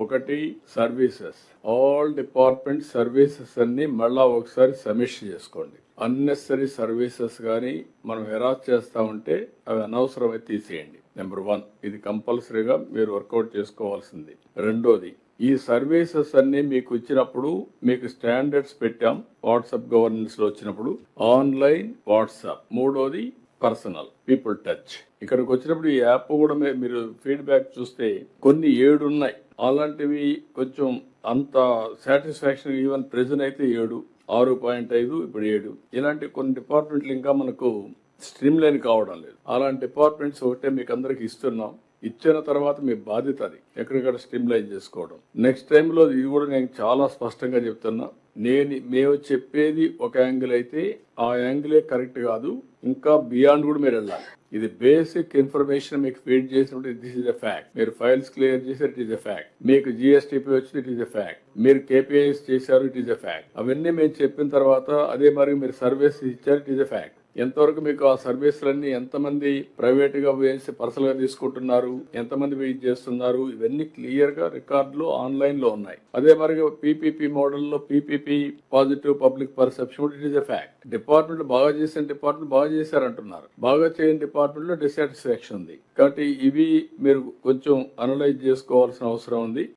ఒకటి services, all department services అన్ని మళ్ళా ఒకసారి సమీక్ష చేసుకోండి. అన్నెసరీ సర్వీసెస్ కానీ మనం హెరాస్ చేస్తా ఉంటే అవి అనవసరమైతే తీసేయండి. నెంబర్ 1, ఇది కంపల్సరీగా మీరు వర్కౌట్ చేసుకోవాల్సింది. రెండోది, ఈ సర్వీసెస్ అన్ని మీకు ఇచ్చినప్పుడు మీకు స్టాండర్డ్స్ పెట్టాం. వాట్సాప్ గవర్నెన్స్ లో వచ్చినప్పుడు ఆన్లైన్ వాట్సాప్. మూడోది పర్సనల్ పీపుల్ టచ్. ఇక్కడికి వచ్చినప్పుడు ఈ యాప్ కూడా మీరు ఫీడ్బ్యాక్ చూస్తే కొన్ని 7 ఉన్నాయి. అలాంటివి కొంచెం అంత సాటిస్ఫాక్షన్, ఈవెన్ ప్రెజెంట్ అయితే 7, 6.5, ఇప్పుడు 7. ఇలాంటి కొన్ని డిపార్ట్మెంట్లు ఇంకా మనకు స్ట్రీమ్ లైన్ కావడం లేదు. అలాంటి డిపార్ట్మెంట్స్ ఒకటే మీకు అందరికి ఇస్తున్నాం. ఇచ్చిన తర్వాత మీ బాధ్యత అది ఎక్కడికక్కడ స్ట్రీమ్ లైన్ చేసుకోవడం. నెక్స్ట్ టైంలో ఇది కూడా నేను చాలా స్పష్టంగా చెప్తున్నా. మేము చెప్పేది ఒక యాంగిల్ అయితే ఆ యాంగిలే కరెక్ట్ కాదు, ఇంకా బియాండ్ కూడా మీరు వెళ్ళాలి. ఇది బేసిక్ ఇన్ఫర్మేషన్ మీకు ఫీడ్ చేసినప్పుడు దిస్ ఇస్ ఎ ఫ్యాక్ట్. మీరు ఫైల్స్ క్లియర్ చేశారు, ఇట్ ఈస్ ఎ ఫ్యాక్ట్. మీకు జిఎస్టిపి వచ్చింది, ఇట్ ఈస్ ఎ ఫ్యాక్ట్. మీరు కేపీఐస్ చేశారు, ఇట్ ఈస్ ఎ ఫ్యాక్ట్. అవన్నీ మేము చెప్పిన తర్వాత అదే మరి మీరు సర్వీస్ ఇచ్చారు, ఇట్ ఈస్ ఎ ఫ్యాక్ట్. ఎంతవరకు మీకు ఆ సర్వీసులన్నీ ఎంతమంది ప్రైవేట్ గా వేసి పర్సనల్ గా తీసుకుంటున్నారు, ఎంతమంది వెయిట్ చేస్తున్నారు, ఇవన్నీ క్లియర్ గా రికార్డులు ఆన్లైన్ లో ఉన్నాయి. అదే మరి పీపీపీ మోడల్లో PPP positive public perception, it is a fact. Department బాగా చేసిన డిపార్ట్మెంట్ బాగా చేశారంటున్నారు, బాగా చేయని డిపార్ట్మెంట్ లో డిసాటిస్ఫాక్షన్ ఉంది. కాబట్టి ఇవి మీరు కొంచెం అనలైజ్ చేసుకోవాల్సిన అవసరం ఉంది.